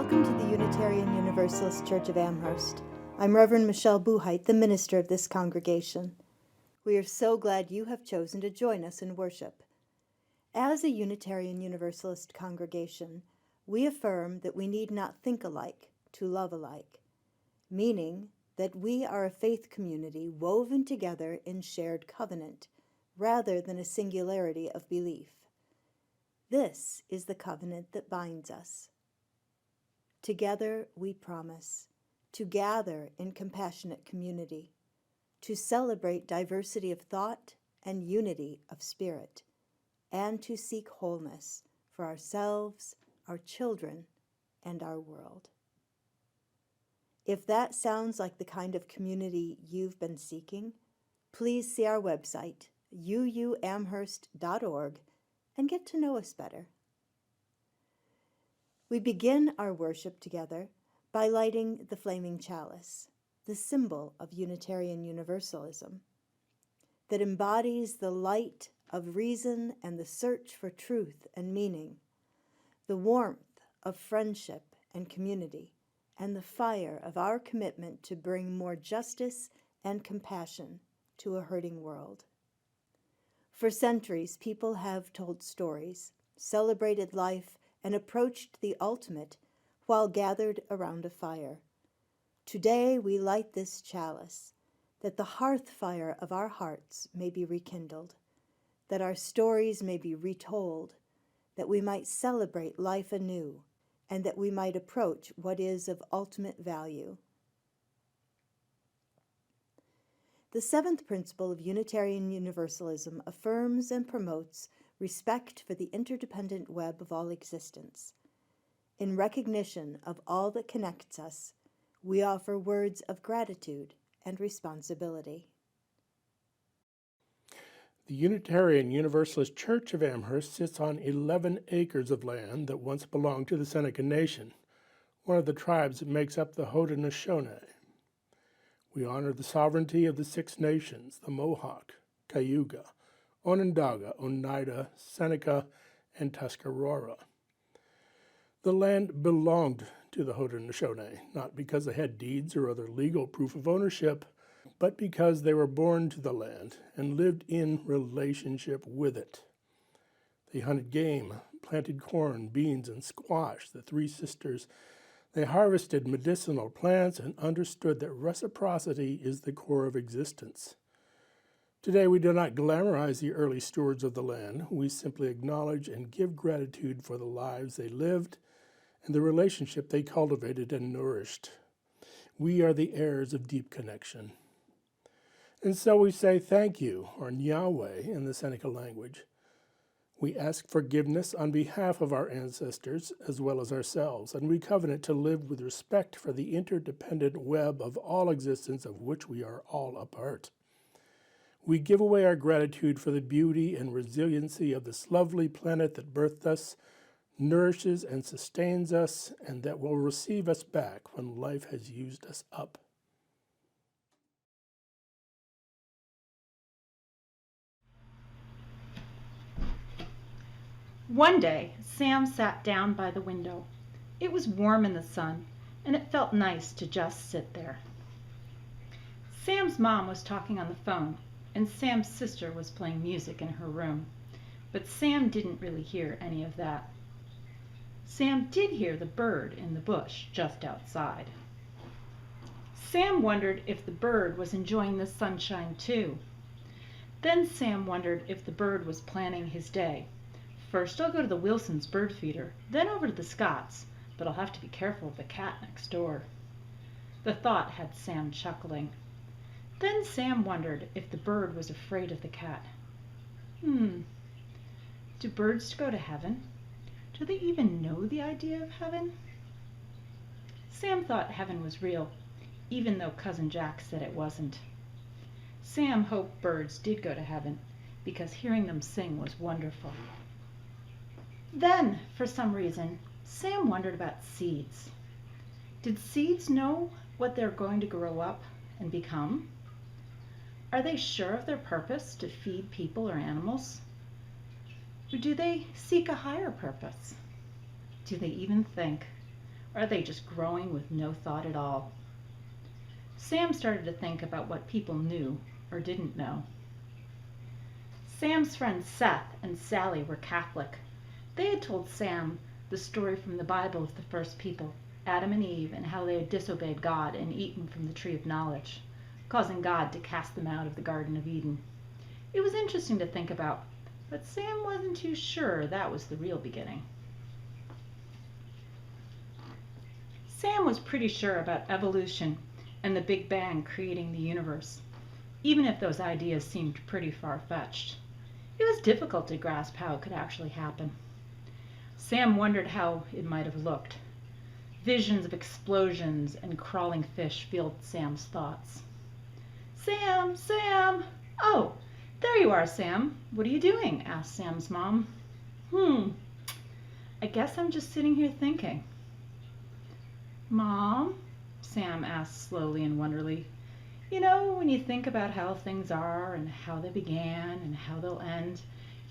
Welcome to the Unitarian Universalist Church of Amherst. I'm Reverend Michelle Buhite, the minister of this congregation. We are so glad you have chosen to join us in worship. As a Unitarian Universalist congregation, we affirm that we need not think alike to love alike, meaning that we are a faith community woven together in shared covenant, rather than a singularity of belief. This is the covenant that binds us. Together we promise to gather in compassionate community, to celebrate diversity of thought and unity of spirit, and to seek wholeness for ourselves, our children, and our world. If that sounds like the kind of community you've been seeking, please see our website, uuamherst.org, and get to know us better. We begin our worship together by lighting the flaming chalice, the symbol of Unitarian Universalism, that embodies the light of reason and the search for truth and meaning, the warmth of friendship and community, and the fire of our commitment to bring more justice and compassion to a hurting world. For centuries, people have told stories, celebrated life, and approached the ultimate while gathered around a fire. Today we light this chalice, that the hearth fire of our hearts may be rekindled, that our stories may be retold, that we might celebrate life anew, and that we might approach what is of ultimate value. The seventh principle of Unitarian Universalism affirms and promotes respect for the interdependent web of all existence. In recognition of all that connects us, we offer words of gratitude and responsibility. The Unitarian Universalist Church of Amherst sits on 11 acres of land that once belonged to the Seneca Nation, one of the tribes that makes up the Haudenosaunee. We honor the sovereignty of the Six Nations, the Mohawk, Cayuga, Onondaga, Oneida, Seneca, and Tuscarora. The land belonged to the Haudenosaunee, not because they had deeds or other legal proof of ownership, but because they were born to the land and lived in relationship with it. They hunted game, planted corn, beans, and squash, the Three Sisters. They harvested medicinal plants and understood that reciprocity is the core of existence. Today, we do not glamorize the early stewards of the land. We simply acknowledge and give gratitude for the lives they lived and the relationship they cultivated and nourished. We are the heirs of deep connection. And so we say thank you, or Nyahweh in the Seneca language. We ask forgiveness on behalf of our ancestors as well as ourselves, and we covenant to live with respect for the interdependent web of all existence of which we are all a part. We give away our gratitude for the beauty and resiliency of this lovely planet that birthed us, nourishes and sustains us, and that will receive us back when life has used us up. One day, Sam sat down by the window. It was warm in the sun, and it felt nice to just sit there. Sam's mom was talking on the phone, and Sam's sister was playing music in her room, but Sam didn't really hear any of that. Sam did hear the bird in the bush just outside. Sam wondered if the bird was enjoying the sunshine too. Then Sam wondered if the bird was planning his day. First I'll go to the Wilsons' bird feeder, then over to the Scotts, but I'll have to be careful of the cat next door. The thought had Sam chuckling. Then Sam wondered if the bird was afraid of the cat. Do birds go to heaven? Do they even know the idea of heaven? Sam thought heaven was real, even though Cousin Jack said it wasn't. Sam hoped birds did go to heaven, because hearing them sing was wonderful. Then, for some reason, Sam wondered about seeds. Did seeds know what they're going to grow up and become? Are they sure of their purpose to feed people or animals? Or do they seek a higher purpose? Do they even think? Or are they just growing with no thought at all? Sam started to think about what people knew or didn't know. Sam's friends Seth and Sally were Catholic. They had told Sam the story from the Bible of the first people, Adam and Eve, and how they had disobeyed God and eaten from the tree of knowledge, causing God to cast them out of the Garden of Eden. It was interesting to think about, but Sam wasn't too sure that was the real beginning. Sam was pretty sure about evolution and the Big Bang creating the universe, even if those ideas seemed pretty far-fetched. It was difficult to grasp how it could actually happen. Sam wondered how it might have looked. Visions of explosions and crawling fish filled Sam's thoughts. Sam! Sam! Oh, there you are, Sam. What are you doing? Asked Sam's mom. I guess I'm just sitting here thinking. Mom? Sam asked slowly and wonderingly. You know, when you think about how things are and how they began and how they'll end,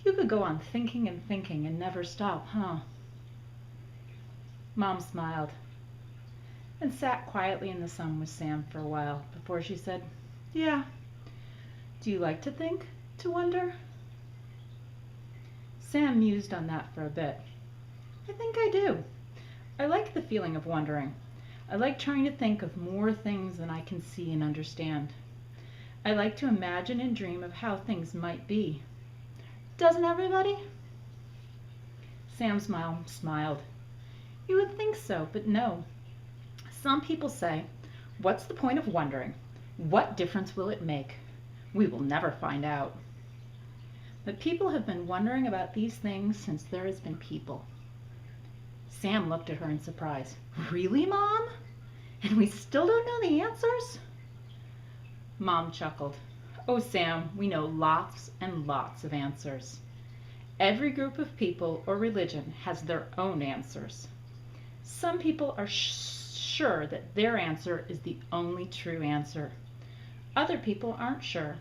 you could go on thinking and thinking and never stop, huh? Mom smiled and sat quietly in the sun with Sam for a while before she said, Yeah. Do you like to think, to wonder? Sam mused on that for a bit. I think I do. I like the feeling of wondering. I like trying to think of more things than I can see and understand. I like to imagine and dream of how things might be. Doesn't everybody? Sam's mom smiled. You would think so, but no. Some people say, what's the point of wondering? What difference will it make? We will never find out. But people have been wondering about these things since there has been people. Sam looked at her in surprise. Really, Mom? And we still don't know the answers? Mom chuckled. Oh, Sam, we know lots and lots of answers. Every group of people or religion has their own answers. Some people are sure that their answer is the only true answer. Other people aren't sure,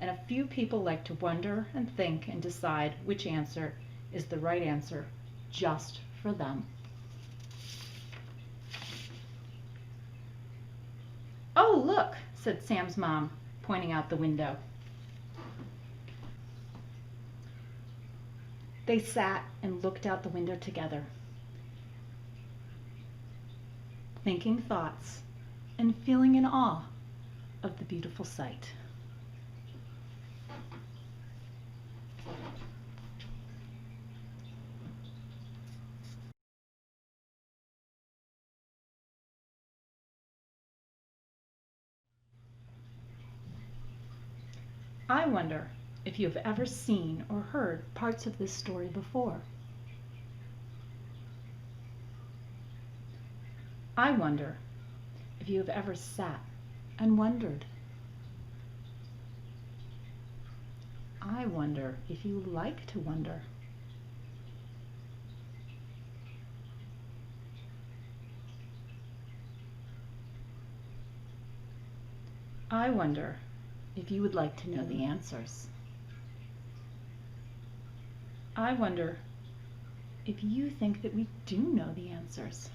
and a few people like to wonder and think and decide which answer is the right answer just for them. Oh, look, said Sam's mom, pointing out the window. They sat and looked out the window together, thinking thoughts and feeling in awe of the beautiful sight. I wonder if you have ever seen or heard parts of this story before. I wonder if you have ever sat and wondered. I wonder if you like to wonder. I wonder if you would like to know the answers. I wonder if you think that we do know the answers.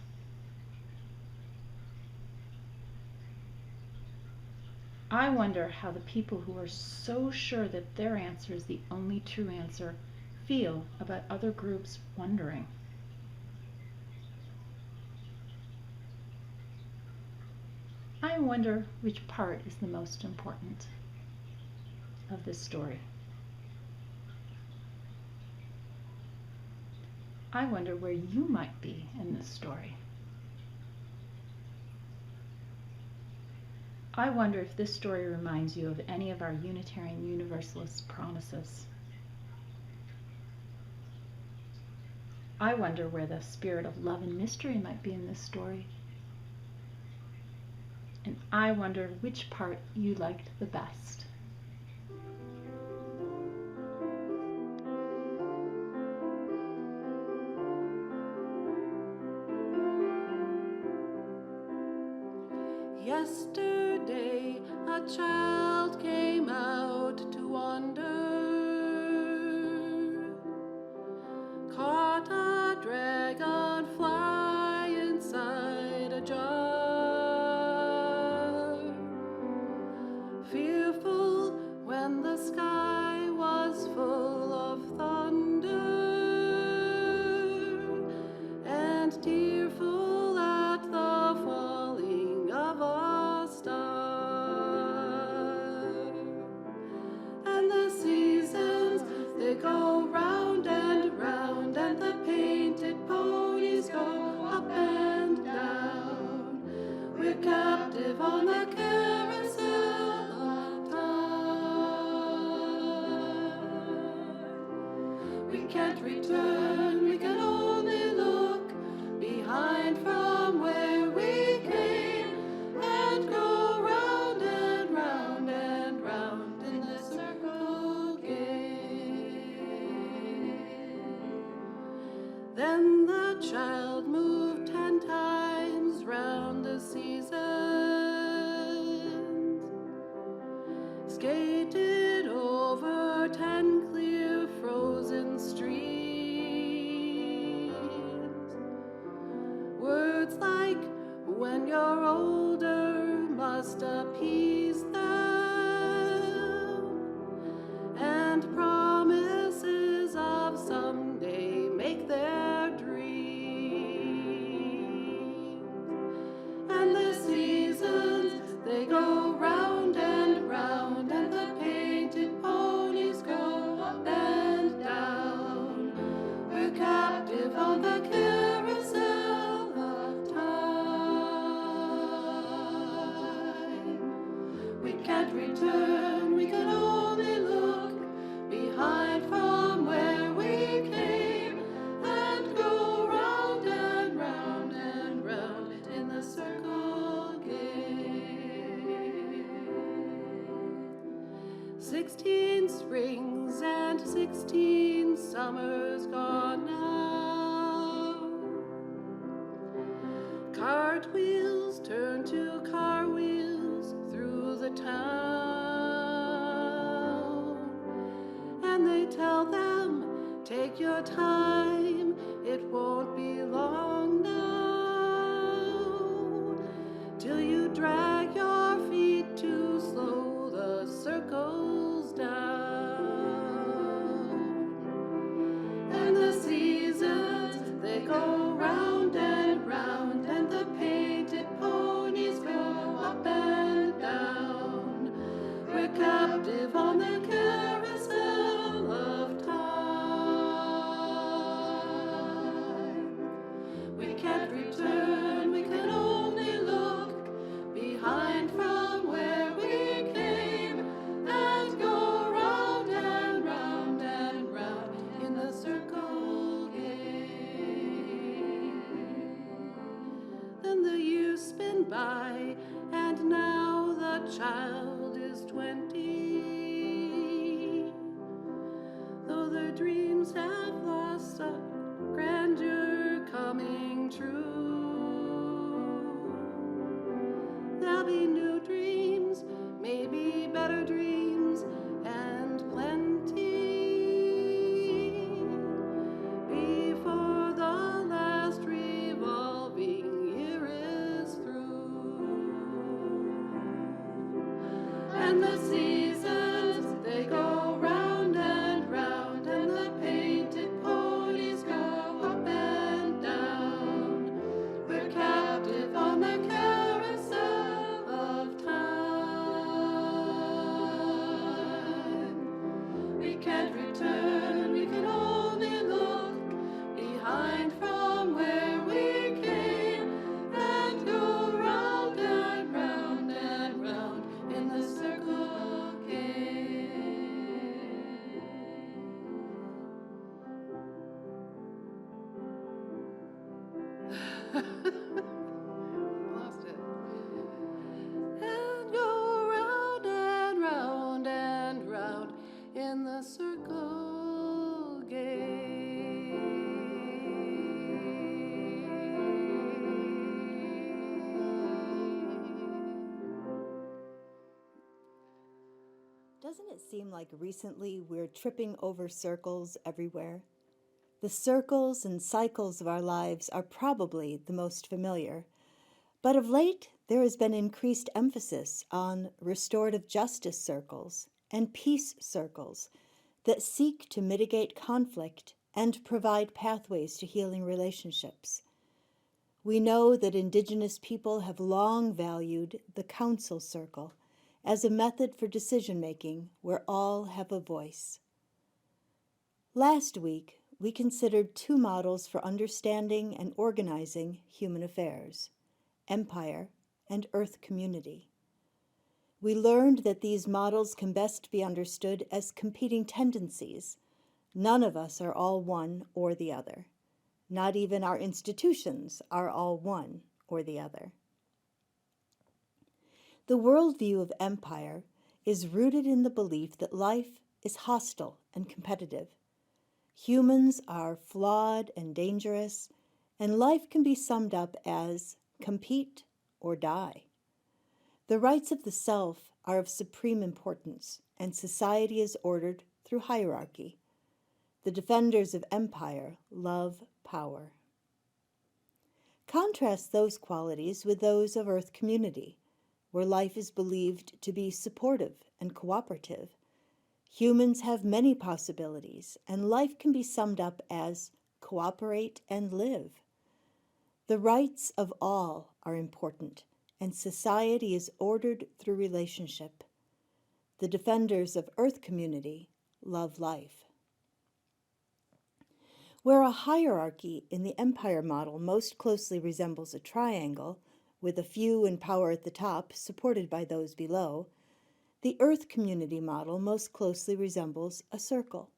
I wonder how the people who are so sure that their answer is the only true answer feel about other groups wondering. I wonder which part is the most important of this story. I wonder where you might be in this story. I wonder if this story reminds you of any of our Unitarian Universalist promises. I wonder where the spirit of love and mystery might be in this story. And I wonder which part you liked the best. Yesterday a child came out to wander, caught a dragonfly inside go round and round, and the painted ponies go up and down. We're captive on the carousel of time. We can't return, we can only look behind from where we came, and go round and round and round in the circle game. Then the child moved 10 times round the seasons, skated over 10 clear frozen streams. Words like "when you're older" must appease them, and promises of someday make their dreams. And the seasons, they go round and round, and the painted ponies go up and down. We're captive on the carousel of time. We can't return, we can only look behind from where we came, and go round and round and round in the circle game. 16 springs and 16 summers gone now. Cartwheels turn to car wheels through the town, and they tell them, take your time, it won't be long now, till you drag your feet too slow the circles down. And the seasons, they go round and round, and the painted ponies go up and down. We're captive on the carousel of time. We can't return, we can only look behind from where we came, and go round and round and round in the circle game. Then the years spin by, and now the child is 20. Though their dreams have lost a grandeur coming true, there'll be new dreams, maybe better dreams, and plenty, before the last revolving year is through. And the seasons, they go round and round, and the painted ponies go up and down. We're captive on the carousel of time. We can't return, we can only look behind from where we came, and go round and round and round in the circle game. Lost it. And go round and round and round in the circle game. Doesn't it seem like recently we're tripping over circles everywhere? The circles and cycles of our lives are probably the most familiar, but of late there has been increased emphasis on restorative justice circles and peace circles that seek to mitigate conflict and provide pathways to healing relationships. We know that indigenous people have long valued the council circle as a method for decision-making where all have a voice. Last week, we considered two models for understanding and organizing human affairs: empire and earth community. We learned that these models can best be understood as competing tendencies. None of us are all one or the other. Not even our institutions are all one or the other. The worldview of empire is rooted in the belief that life is hostile and competitive. Humans are flawed and dangerous, and life can be summed up as compete or die. The rights of the self are of supreme importance, and society is ordered through hierarchy. The defenders of empire love power. Contrast those qualities with those of earth community, where life is believed to be supportive and cooperative. Humans have many possibilities, and life can be summed up as cooperate and live. The rights of all are important, and society is ordered through relationship. The defenders of earth community love life. Where a hierarchy in the empire model most closely resembles a triangle, with a few in power at the top supported by those below, the earth community model most closely resembles a circle,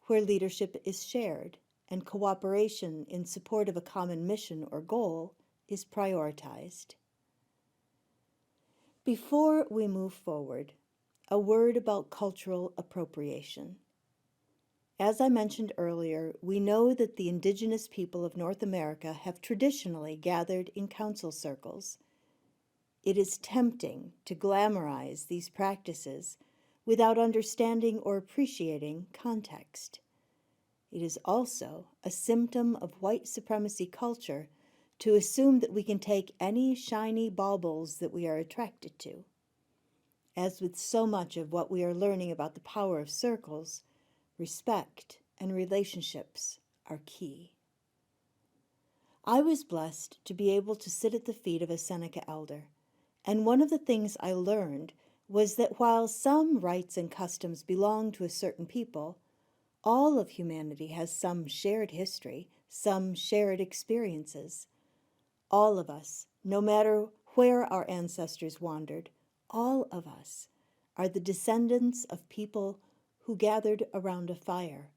where leadership is shared and cooperation in support of a common mission or goal is prioritized. Before we move forward, a word about cultural appropriation. As I mentioned earlier, we know that the indigenous people of North America have traditionally gathered in council circles. It is tempting to glamorize these practices without understanding or appreciating context. It is also a symptom of white supremacy culture to assume that we can take any shiny baubles that we are attracted to. As with so much of what we are learning about the power of circles, respect and relationships are key. I was blessed to be able to sit at the feet of a Seneca elder, and one of the things I learned was that while some rites and customs belong to a certain people, all of humanity has some shared history, some shared experiences. All of us, no matter where our ancestors wandered, all of us are the descendants of people who gathered around a fire,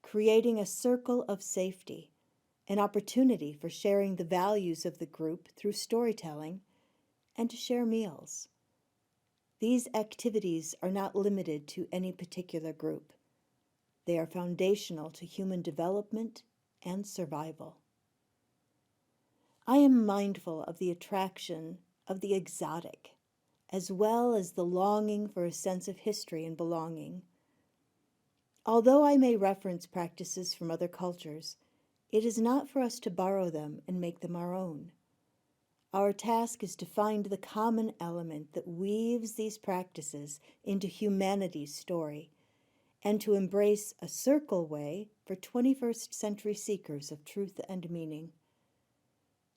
creating a circle of safety, an opportunity for sharing the values of the group through storytelling, and to share meals. These activities are not limited to any particular group. They are foundational to human development and survival. I am mindful of the attraction of the exotic, as well as the longing for a sense of history and belonging. Although I may reference practices from other cultures, it is not for us to borrow them and make them our own. Our task is to find the common element that weaves these practices into humanity's story, and to embrace a circle way for 21st century seekers of truth and meaning.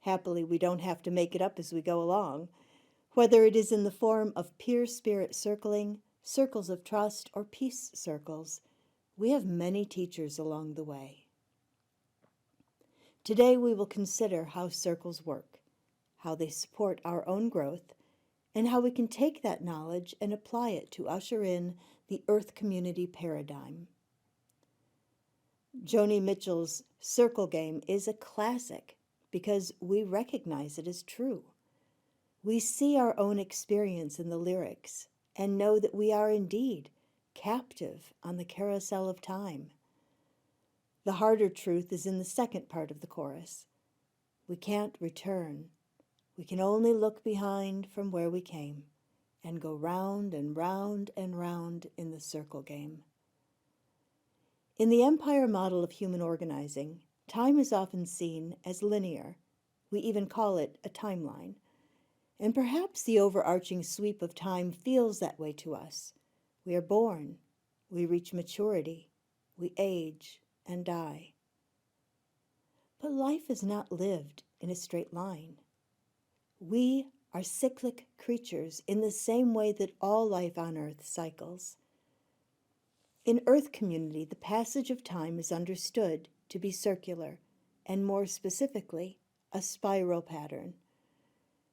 Happily, we don't have to make it up as we go along. Whether it is in the form of peer spirit circling, circles of trust, or peace circles, we have many teachers along the way. Today we will consider how circles work, how they support our own growth, and how we can take that knowledge and apply it to usher in the earth community paradigm. Joni Mitchell's circle game is a classic because we recognize it as true. We see our own experience in the lyrics and know that we are indeed captive on the carousel of time. The harder truth is in the second part of the chorus. We can't return. We can only look behind from where we came and go round and round and round in the circle game. In the empire model of human organizing, time is often seen as linear. We even call it a timeline. And perhaps the overarching sweep of time feels that way to us. We are born, we reach maturity, we age and die. But life is not lived in a straight line. We are cyclic creatures in the same way that all life on earth cycles. In Earth community, the passage of time is understood to be circular, and more specifically, a spiral pattern.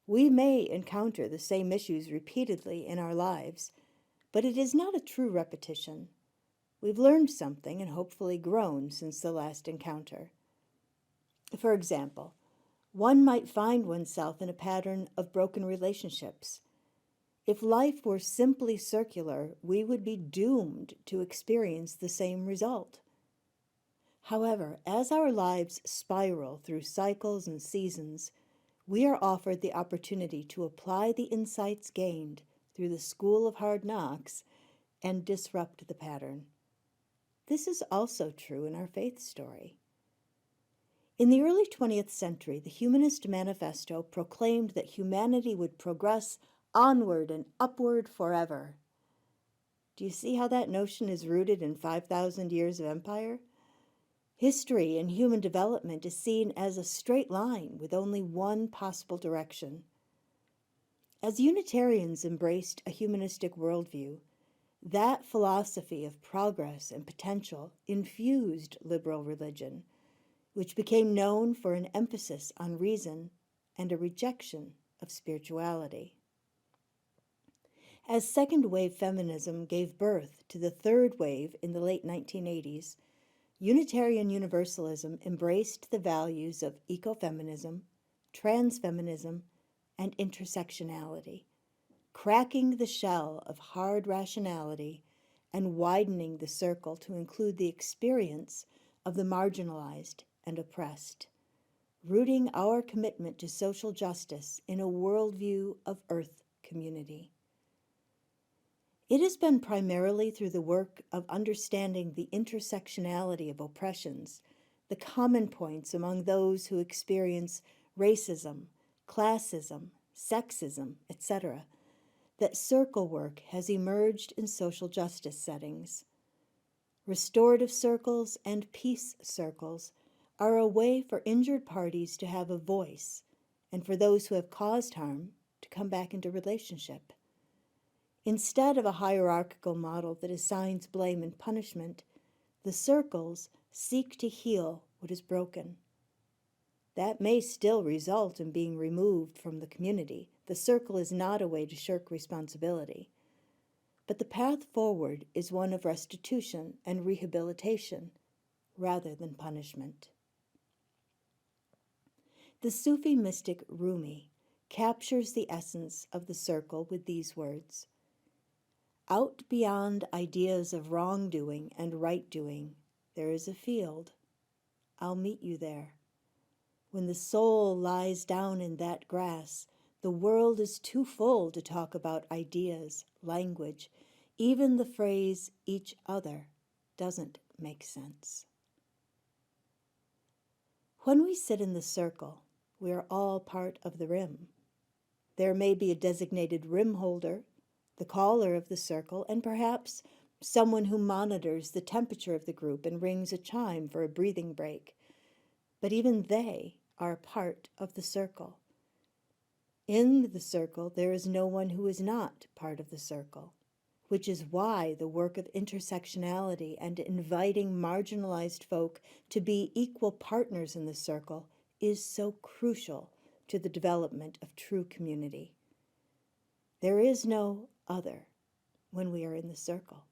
We may encounter the same issues repeatedly in our lives, but it is not a true repetition. We've learned something and hopefully grown since the last encounter. For example, one might find oneself in a pattern of broken relationships. If life were simply circular, we would be doomed to experience the same result. However, as our lives spiral through cycles and seasons, we are offered the opportunity to apply the insights gained through the school of hard knocks and disrupt the pattern. This is also true in our faith story. In the early 20th century, the Humanist Manifesto proclaimed that humanity would progress onward and upward forever. Do you see how that notion is rooted in 5,000 years of empire? History and human development is seen as a straight line with only one possible direction. As Unitarians embraced a humanistic worldview, that philosophy of progress and potential infused liberal religion, which became known for an emphasis on reason and a rejection of spirituality. As second-wave feminism gave birth to the third wave in the late 1980s, Unitarian Universalism embraced the values of ecofeminism, transfeminism, and intersectionality, cracking the shell of hard rationality and widening the circle to include the experience of the marginalized and oppressed, rooting our commitment to social justice in a worldview of Earth community. It has been primarily through the work of understanding the intersectionality of oppressions, the common points among those who experience racism, classism, sexism, etc., that circle work has emerged in social justice settings. Restorative circles and peace circles are a way for injured parties to have a voice and for those who have caused harm to come back into relationship. Instead of a hierarchical model that assigns blame and punishment, the circles seek to heal what is broken. That may still result in being removed from the community. The circle is not a way to shirk responsibility. But the path forward is one of restitution and rehabilitation rather than punishment. The Sufi mystic Rumi captures the essence of the circle with these words: "Out beyond ideas of wrongdoing and right-doing, there is a field. I'll meet you there. When the soul lies down in that grass, the world is too full to talk about ideas, language. Even the phrase each other doesn't make sense." When we sit in the circle, we are all part of the rim. There may be a designated rim holder, the caller of the circle, and perhaps someone who monitors the temperature of the group and rings a chime for a breathing break. But even they are part of the circle. In the circle, there is no one who is not part of the circle, which is why the work of intersectionality and inviting marginalized folk to be equal partners in the circle is so crucial to the development of true community. There is no other when we are in the circle.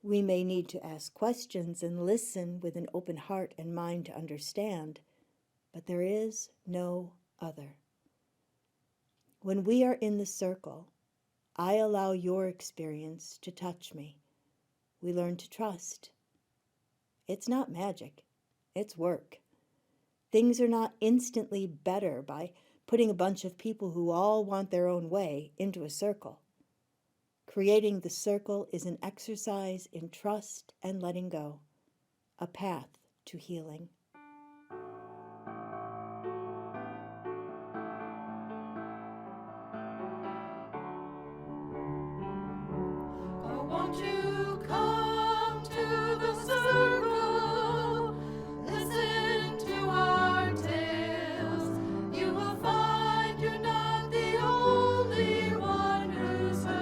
We may need to ask questions and listen with an open heart and mind to understand, but there is no other. When we are in the circle, I allow your experience to touch me. We learn to trust. It's not magic, it's work. Things are not instantly better by putting a bunch of people who all want their own way into a circle. Creating the circle is an exercise in trust and letting go, a path to healing. Oh, won't you come to the circle? Listen to our tales. You will find you're not the only one who's hurting.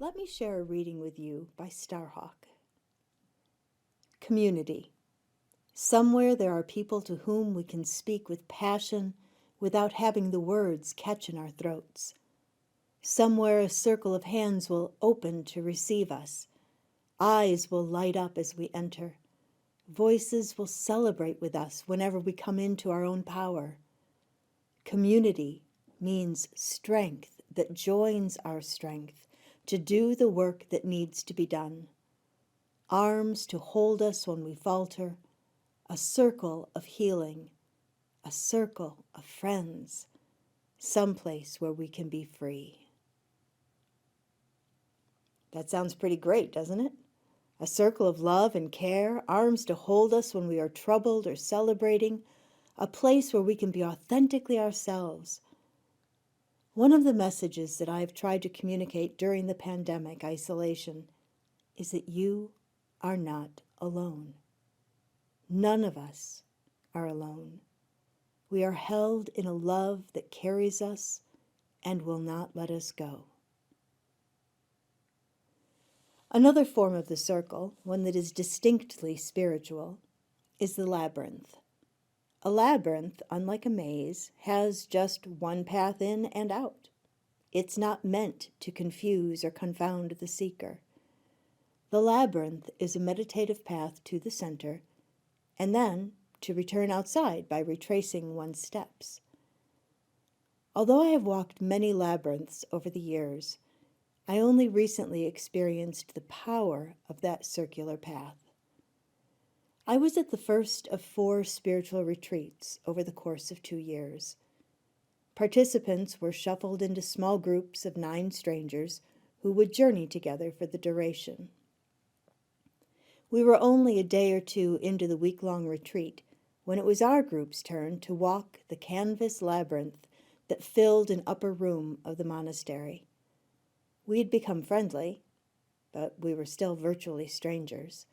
let me share a reading with you by Starhawk. Community. Somewhere there are people to whom we can speak with passion without having the words catch in our throats. Somewhere a circle of hands will open to receive us. Eyes will light up as we enter. Voices will celebrate with us whenever we come into our own power. Community means strength that joins our strength to do the work that needs to be done. Arms to hold us when we falter, a circle of healing, a circle of friends, someplace where we can be free. That sounds pretty great, doesn't it? A circle of love and care, arms to hold us when we are troubled or celebrating, a place where we can be authentically ourselves. One of the messages that I have tried to communicate during the pandemic isolation is that you are not alone. None of us are alone. We are held in a love that carries us and will not let us go. Another form of the circle, one that is distinctly spiritual, is the labyrinth. A labyrinth, unlike a maze, has just one path in and out. It's not meant to confuse or confound the seeker. The labyrinth is a meditative path to the center, and then to return outside by retracing one's steps. Although I have walked many labyrinths over the years, I only recently experienced the power of that circular path. I was at the first of 4 spiritual retreats over the course of 2 years. Participants were shuffled into small groups of 9 strangers who would journey together for the duration. We were only a day or 2 into the week-long retreat when it was our group's turn to walk the canvas labyrinth that filled an upper room of the monastery. We had become friendly, but we were still virtually strangers.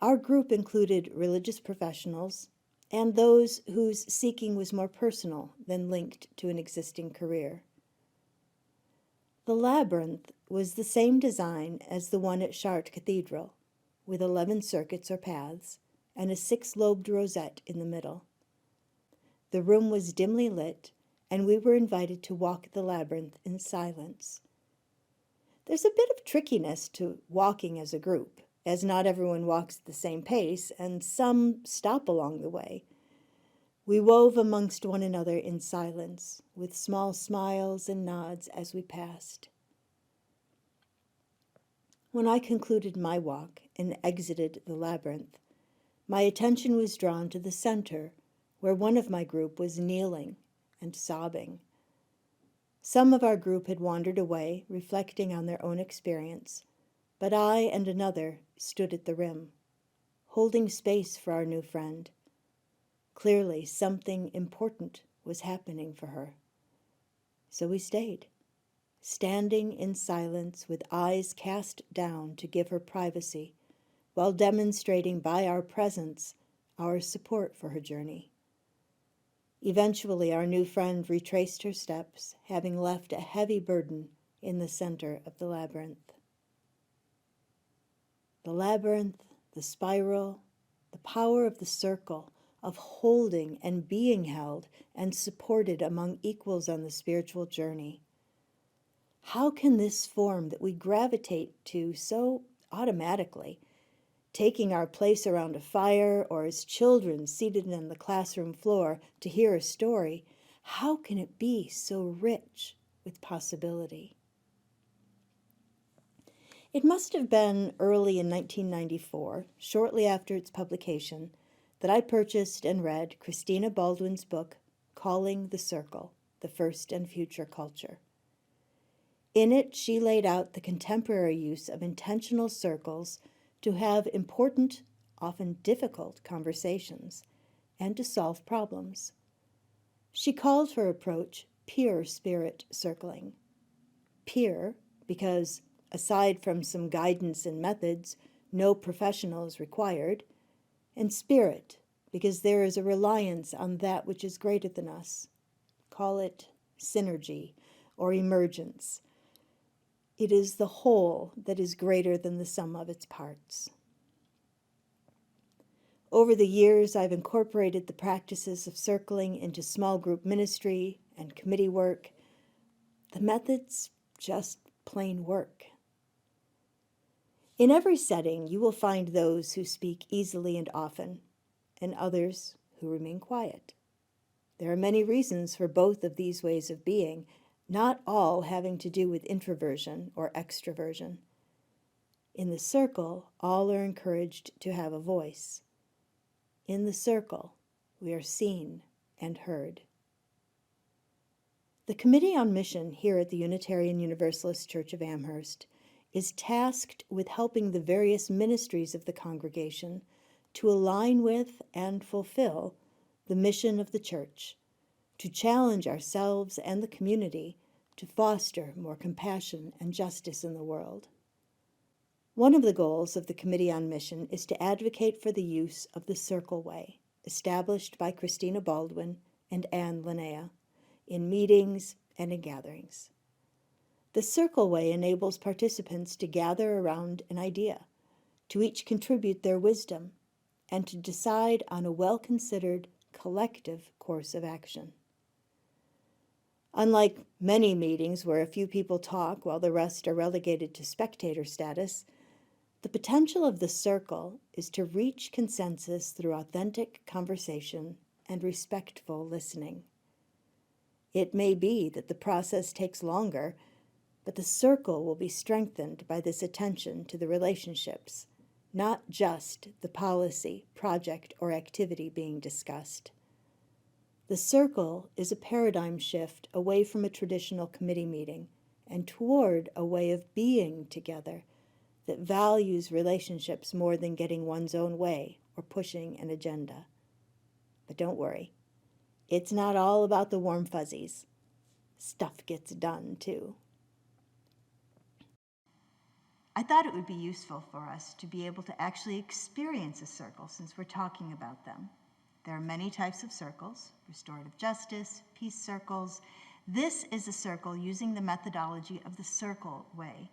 Our group included religious professionals and those whose seeking was more personal than linked to an existing career. The labyrinth was the same design as the one at Chartres Cathedral, with 11 circuits or paths and a 6-lobed rosette in the middle. The room was dimly lit, and we were invited to walk the labyrinth in silence. There's a bit of trickiness to walking as a group, as not everyone walks at the same pace, and some stop along the way. We wove amongst one another in silence, with small smiles and nods as we passed. When I concluded my walk and exited the labyrinth, my attention was drawn to the center, where one of my group was kneeling and sobbing. Some of our group had wandered away, reflecting on their own experience, but I and another stood at the rim, holding space for our new friend. Clearly, something important was happening for her. So we stayed, standing in silence with eyes cast down to give her privacy, while demonstrating by our presence our support for her journey. Eventually, our new friend retraced her steps, having left a heavy burden in the center of the labyrinth. The labyrinth, the spiral, the power of the circle, of holding and being held and supported among equals on the spiritual journey. How can this form that we gravitate to so automatically, taking our place around a fire or as children seated on the classroom floor to hear a story, how can it be so rich with possibility? It must have been early in 1994, shortly after its publication, that I purchased and read Christina Baldwin's book, Calling the Circle, The First and Future Culture. In it, she laid out the contemporary use of intentional circles to have important, often difficult conversations, and to solve problems. She called her approach pure spirit circling. Pure, because aside from some guidance and methods, no professional is required, and spirit, because there is a reliance on that which is greater than us. Call it synergy or emergence. It is the whole that is greater than the sum of its parts. Over the years, I've incorporated the practices of circling into small group ministry and committee work. The methods just plain work. In every setting, you will find those who speak easily and often, and others who remain quiet. There are many reasons for both of these ways of being, not all having to do with introversion or extroversion. In the circle, all are encouraged to have a voice. In the circle, we are seen and heard. The Committee on Mission here at the Unitarian Universalist Church of Amherst is tasked with helping the various ministries of the congregation to align with and fulfill the mission of the church, to challenge ourselves and the community to foster more compassion and justice in the world. One of the goals of the Committee on Mission is to advocate for the use of the Circle Way, established by Christina Baldwin and Anne Linnea, in meetings and in gatherings. The Circle Way enables participants to gather around an idea, to each contribute their wisdom, and to decide on a well-considered collective course of action. Unlike many meetings where a few people talk while the rest are relegated to spectator status, the potential of the circle is to reach consensus through authentic conversation and respectful listening. It may be that the process takes longer, but the circle will be strengthened by this attention to the relationships, not just the policy, project, or activity being discussed. The circle is a paradigm shift away from a traditional committee meeting and toward a way of being together that values relationships more than getting one's own way or pushing an agenda. But don't worry, it's not all about the warm fuzzies. Stuff gets done, too. I thought it would be useful for us to be able to actually experience a circle since we're talking about them. There are many types of circles: restorative justice, peace circles. This is a circle using the methodology of the Circle Way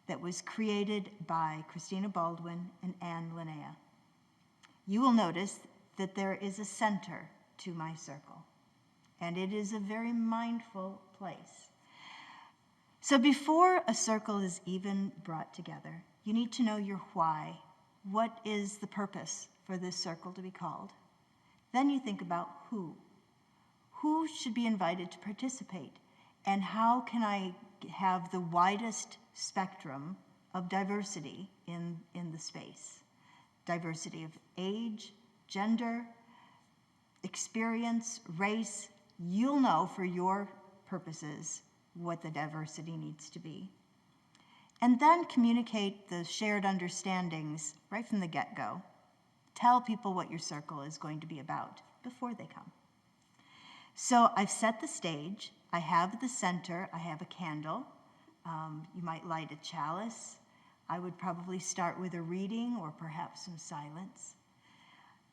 that was created by Christina Baldwin and Anne Linnea. You will notice that there is a center to my circle, and it is a very mindful place. So before a circle is even brought together, you need to know your why. What is the purpose for this circle to be called? Then you think about who. Who should be invited to participate? And how can I have the widest spectrum of diversity in the space? Diversity of age, gender, experience, race. You'll know for your purposes what the diversity needs to be. And then communicate the shared understandings right from the get-go. Tell people what your circle is going to be about before they come. So I've set the stage. I have the center. I have a candle. You might light a chalice. I would probably start with a reading or perhaps some silence.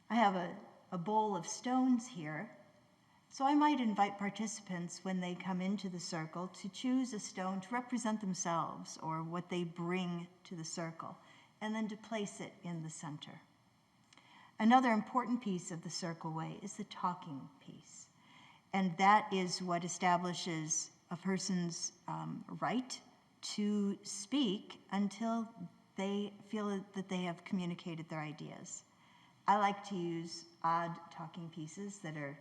I have a bowl of stones here. So I might invite participants when they come into the circle to choose a stone to represent themselves or what they bring to the circle, and then to place it in the center. Another important piece of the Circle Way is the talking piece. And that is what establishes a person's right to speak until they feel that they have communicated their ideas. I like to use odd talking pieces that are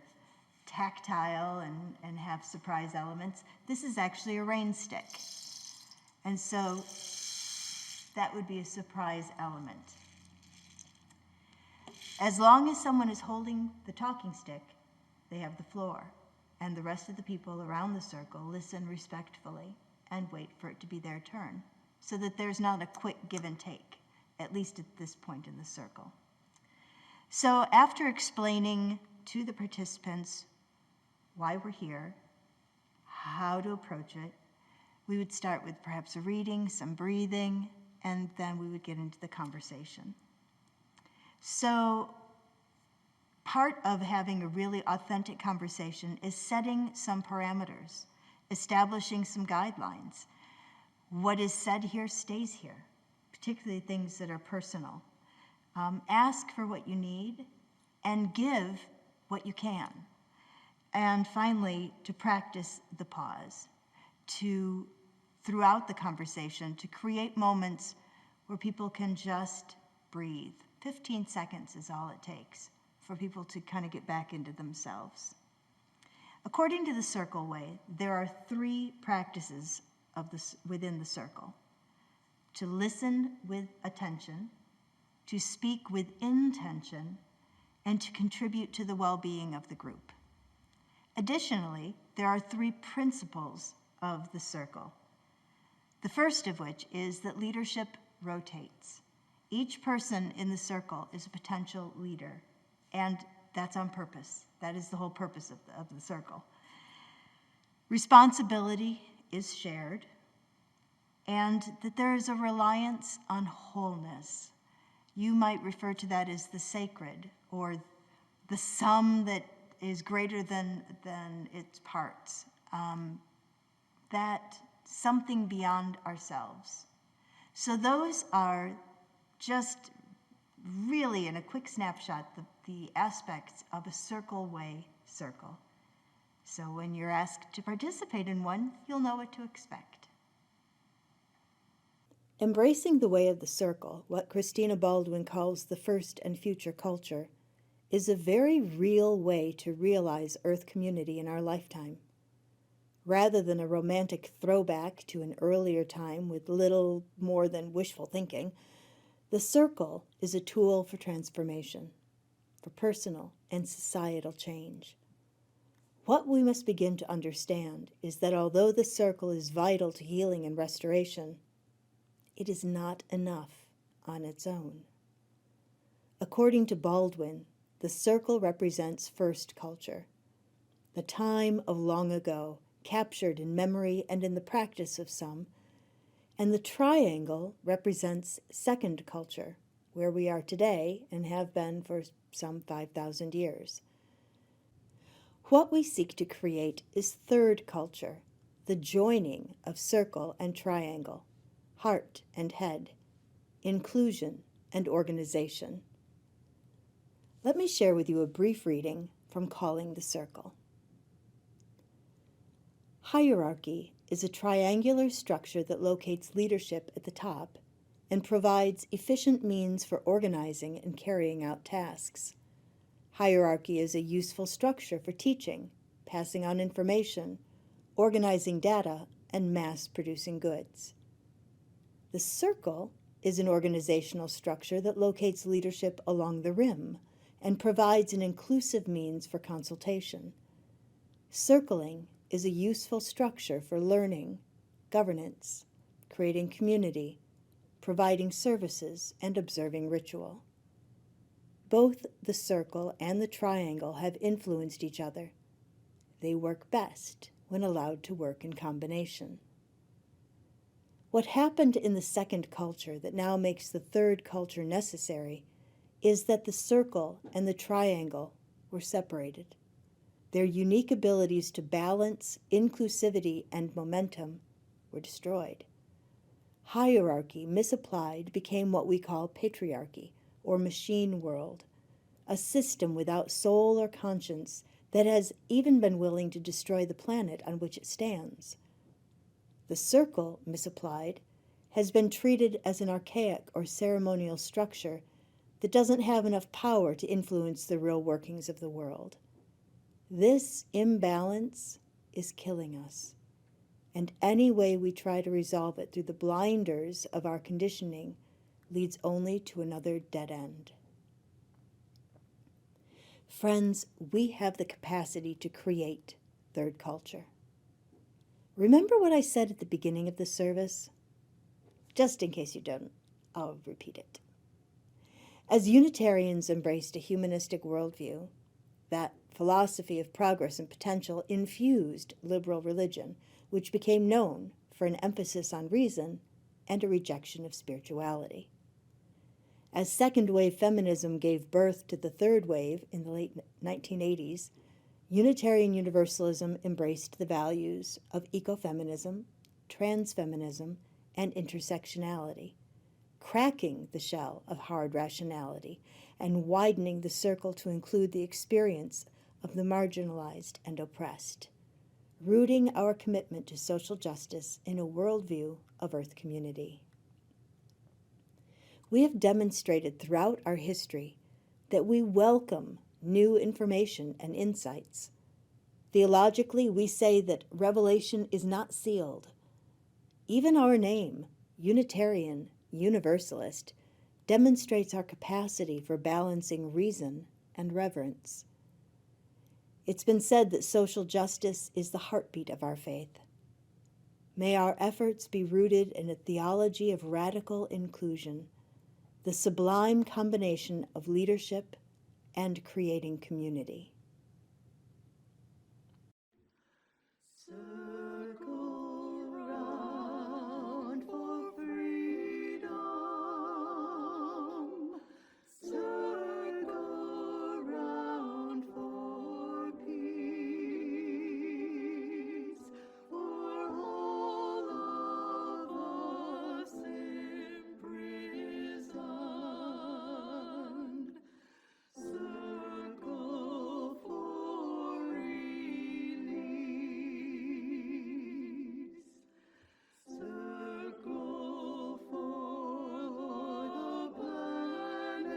tactile and have surprise elements. This is actually a rain stick. And so that would be a surprise element. As long as someone is holding the talking stick, they have the floor, and the rest of the people around the circle listen respectfully and wait for it to be their turn, so that there's not a quick give and take, at least at this point in the circle. So after explaining to the participants why we're here, how to approach it, we would start with perhaps a reading, some breathing, and then we would get into the conversation. So part of having a really authentic conversation is setting some parameters, establishing some guidelines. What is said here stays here, particularly things that are personal. Ask for what you need and give what you can. And finally, to practice the pause, throughout the conversation, to create moments where people can just breathe. 15 seconds is all it takes for people to kind of get back into themselves. According to the Circle Way, there are 3 practices within the circle: to listen with attention, to speak with intention, and to contribute to the well-being of the group. Additionally, there are 3 principles of the circle. The first of which is that leadership rotates. Each person in the circle is a potential leader, and that's on purpose. That is the whole purpose of the circle. Responsibility is shared, and that there is a reliance on wholeness. You might refer to that as the sacred, or the sum that is greater than its parts. That something beyond ourselves. So those are just really, in a quick snapshot, the aspects of a Circle Way circle. So when you're asked to participate in one, you'll know what to expect. Embracing the way of the circle, what Christina Baldwin calls the first and future culture, is a very real way to realize Earth community in our lifetime. Rather than a romantic throwback to an earlier time with little more than wishful thinking, the circle is a tool for transformation, for personal and societal change. What we must begin to understand is that although the circle is vital to healing and restoration, it is not enough on its own. According to Baldwin, the circle represents first culture, the time of long ago, captured in memory and in the practice of some, and the triangle represents second culture, where we are today and have been for some 5,000 years. What we seek to create is third culture, the joining of circle and triangle, heart and head, inclusion and organization. Let me share with you a brief reading from Calling the Circle. Hierarchy is a triangular structure that locates leadership at the top and provides efficient means for organizing and carrying out tasks. Hierarchy is a useful structure for teaching, passing on information, organizing data, and mass-producing goods. The circle is an organizational structure that locates leadership along the rim and provides an inclusive means for consultation. Circling is a useful structure for learning, governance, creating community, providing services, and observing ritual. Both the circle and the triangle have influenced each other. They work best when allowed to work in combination. What happened in the second culture that now makes the third culture necessary is that the circle and the triangle were separated. Their unique abilities to balance inclusivity and momentum were destroyed. Hierarchy, misapplied, became what we call patriarchy, or machine world, a system without soul or conscience that has even been willing to destroy the planet on which it stands. The circle, misapplied, has been treated as an archaic or ceremonial structure that doesn't have enough power to influence the real workings of the world. This imbalance is killing us, and any way we try to resolve it through the blinders of our conditioning leads only to another dead end. Friends, we have the capacity to create third culture. Remember what I said at the beginning of the service? Just in case you don't, I'll repeat it. As Unitarians embraced a humanistic worldview, that philosophy of progress and potential infused liberal religion, which became known for an emphasis on reason and a rejection of spirituality. As second-wave feminism gave birth to the third wave in the late 1980s, Unitarian Universalism embraced the values of ecofeminism, transfeminism, and intersectionality, cracking the shell of hard rationality and widening the circle to include the experience of the marginalized and oppressed, rooting our commitment to social justice in a worldview of Earth community. We have demonstrated throughout our history that we welcome new information and insights. Theologically, we say that revelation is not sealed. Even our name, Unitarian, Universalist, demonstrates our capacity for balancing reason and reverence. It's been said that social justice is the heartbeat of our faith. May our efforts be rooted in a theology of radical inclusion, the sublime combination of leadership and creating community. Circle round for freedom. Circle round for peace. For all of us imprisoned. Circle for release. Circle for the planet.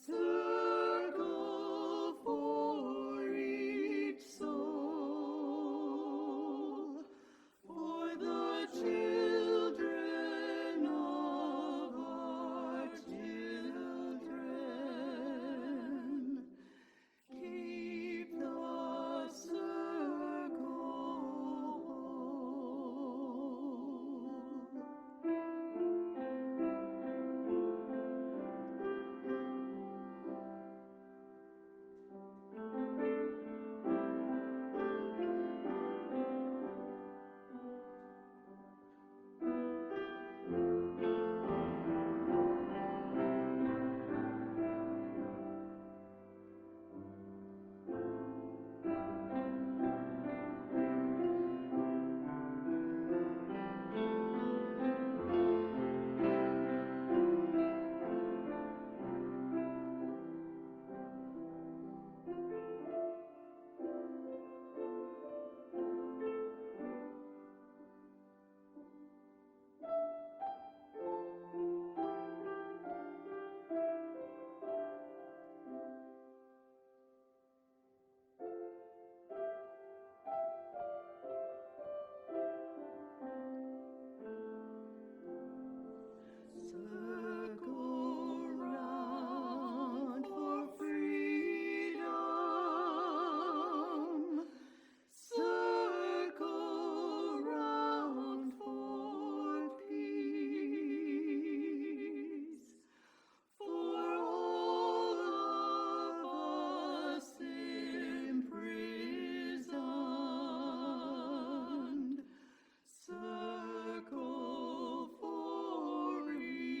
Circle for each soul. For the children of our children. Keep the circle Circle round for freedom. Circle round for peace. For all of us imprisoned. Circle for release.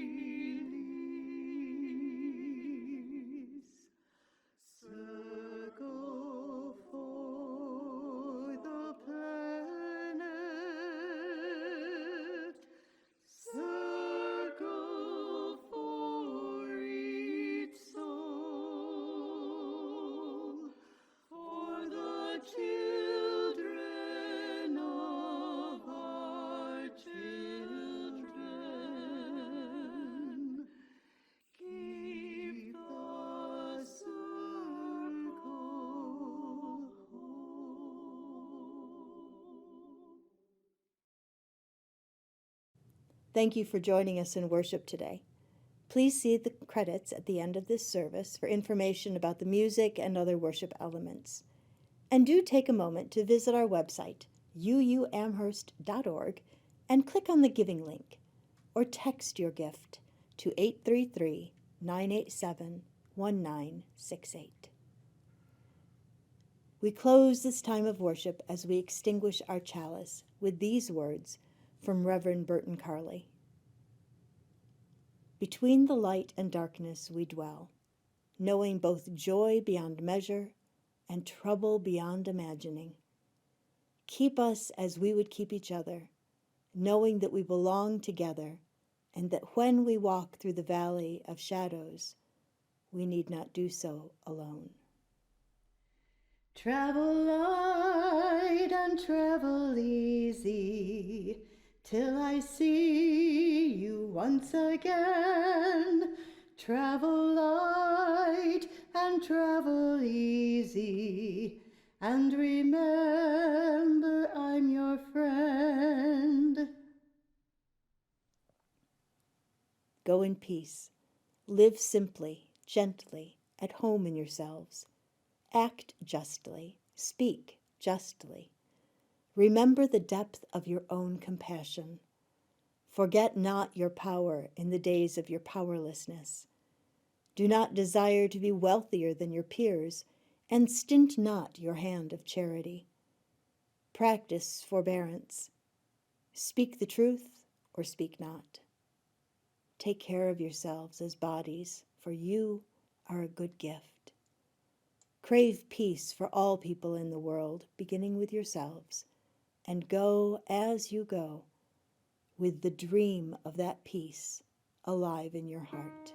Circle for the planet. Circle for each soul. For the children of our children. Keep the circle whole. Thank you for joining us in worship today. Please see the credits at the end of this service for information about the music and other worship elements. And do take a moment to visit our website, uuamherst.org, and click on the giving link, or text your gift to 833-987-1968. We close this time of worship as we extinguish our chalice with these words from Reverend Burton Carley. Between the light and darkness we dwell, knowing both joy beyond measure and trouble beyond imagining. Keep us as we would keep each other, knowing that we belong together and that when we walk through the valley of shadows, we need not do so alone. Travel light and travel easy till I see you once again. Travel light and travel easy, and remember I'm your friend. Go in peace. Live simply, gently, at home in yourselves. Act justly, speak justly. Remember the depth of your own compassion. Forget not your power in the days of your powerlessness. Do not desire to be wealthier than your peers, and stint not your hand of charity. Practice forbearance. Speak the truth or speak not. Take care of yourselves as bodies, for you are a good gift. Crave peace for all people in the world, beginning with yourselves, and go as you go, with the dream of that peace alive in your heart.